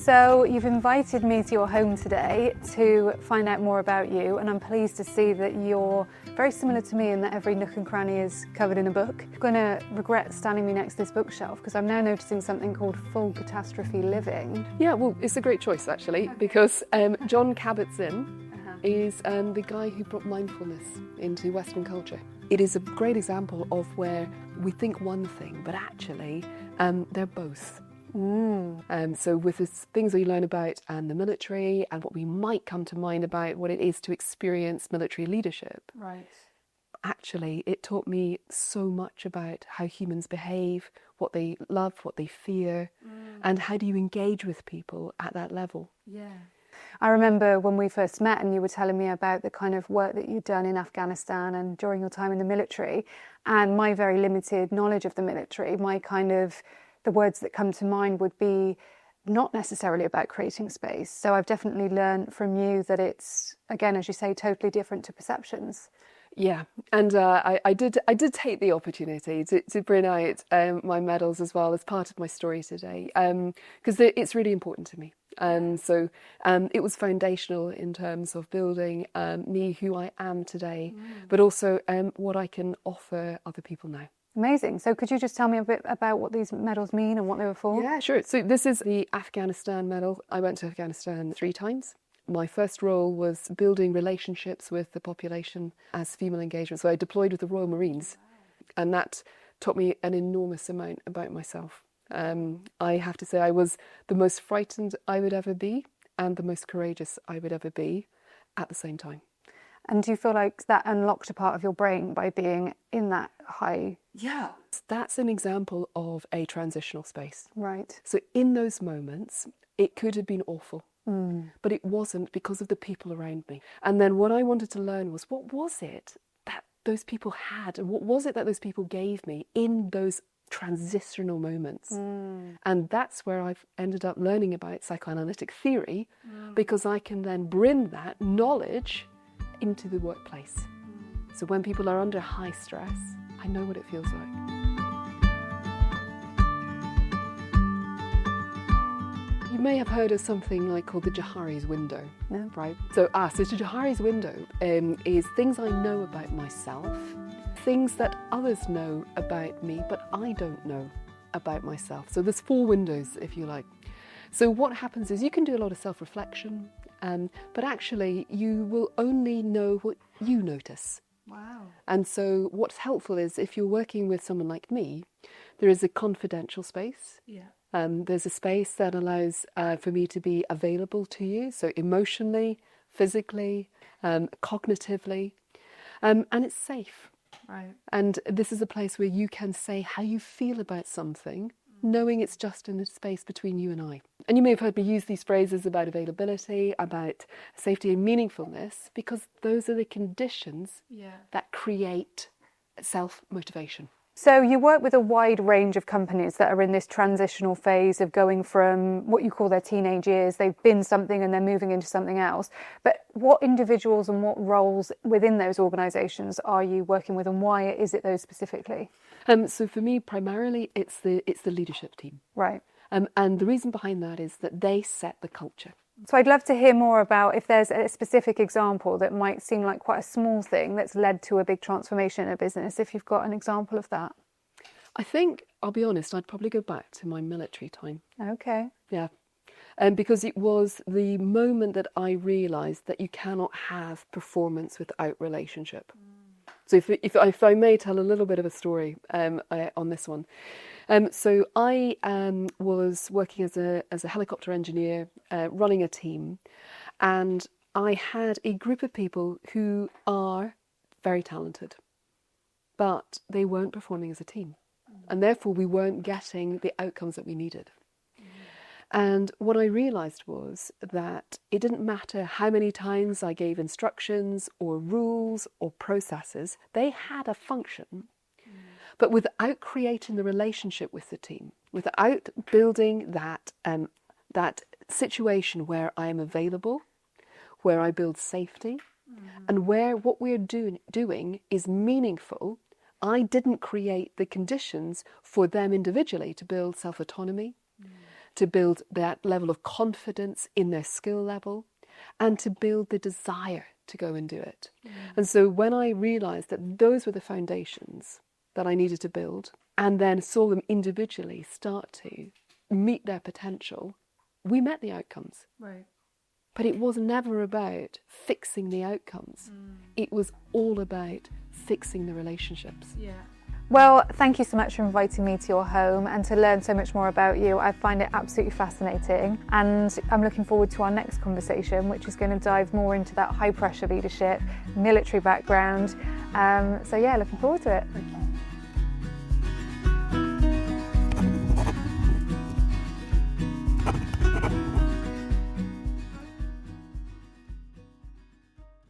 So you've invited me to your home today to find out more about you, and I'm pleased to see that you're very similar to me in that every nook and cranny is covered in a book. I'm going to regret standing me next to this bookshelf because I'm now noticing something called full catastrophe living. Yeah, well, it's a great choice actually, because John Kabat-Zinn is the guy who brought mindfulness into Western culture. It is a great example of where we think one thing, but actually they're both. So with the things we learn about and the military and what we might come to mind about what it is to experience military leadership, Right. actually it taught me so much about how humans behave, what they love, what they fear, and how do you engage with people at that level. Yeah. I remember when we first met and you were telling me about the kind of work that you'd done in Afghanistan and during your time in the military, and my very limited knowledge of the military, the words that come to mind would be not necessarily about creating space. So I've definitely learned from you that it's, again, as you say, totally different to perceptions. Yeah, and I did take the opportunity to bring out my medals as well as part of my story today, because it's really important to me. So it was foundational in terms of building me, who I am today, but also what I can offer other people now. Amazing. So could you just tell me a bit about what these medals mean and what they were for? Yeah, sure. So this is the Afghanistan medal. I went to Afghanistan 3 times. My first role was building relationships with the population as female engagement. So I deployed with the Royal Marines, and that taught me an enormous amount about myself. I have to say I was the most frightened I would ever be and the most courageous I would ever be at the same time. And do you feel like that unlocked a part of your brain by being in that high? Yeah. That's an example of a transitional space. Right. So in those moments, it could have been awful, but it wasn't because of the people around me. And then what I wanted to learn was, what was it that those people had, and what was it that those people gave me in those transitional moments? And that's where I've ended up learning about psychoanalytic theory, because I can then bring that knowledge into the workplace. So when people are under high stress, I know what it feels like. You may have heard of something called the Johari's window, right? So the Johari's window is things I know about myself, things that others know about me, but I don't know about myself. So there's 4 windows, if you like. So what happens is you can do a lot of self-reflection, but actually you will only know what you notice. Wow. And so what's helpful is if you're working with someone like me, there is a confidential space. Yeah. There's a space that allows for me to be available to you, so emotionally, physically, cognitively, and it's safe. Right. And this is a place where you can say how you feel about something, knowing it's just in a space between you and I. And you may have heard me use these phrases about availability, about safety and meaningfulness, because those are the conditions that create self-motivation. So you work with a wide range of companies that are in this transitional phase of going from what you call their teenage years. They've been something and they're moving into something else. But what individuals and what roles within those organisations are you working with, and why is it those specifically? So for me, primarily, it's the leadership team. Right. And the reason behind that is that they set the culture. So I'd love to hear more about if there's a specific example that might seem like quite a small thing that's led to a big transformation in a business, if you've got an example of that. I think, I'll be honest, I'd probably go back to my military time. Okay. Yeah. Because it was the moment that I realised that you cannot have performance without relationship. So if I may tell a little bit of a story on this one. So I was working as a helicopter engineer, running a team, and I had a group of people who are very talented, but they weren't performing as a team, and therefore we weren't getting the outcomes that we needed. And what I realised was that it didn't matter how many times I gave instructions or rules or processes, they had a function. But without creating the relationship with the team, without building that situation where I am available, where I build safety, and where what we're doing is meaningful, I didn't create the conditions for them individually to build self-autonomy, to build that level of confidence in their skill level, and to build the desire to go and do it. And so when I realised that those were the foundations that I needed to build, and then saw them individually start to meet their potential, we met the outcomes. Right. But it was never about fixing the outcomes. It was all about fixing the relationships. Yeah. Well, thank you so much for inviting me to your home and to learn so much more about you. I find it absolutely fascinating, and I'm looking forward to our next conversation, which is going to dive more into that high pressure leadership, military background. So yeah, looking forward to it.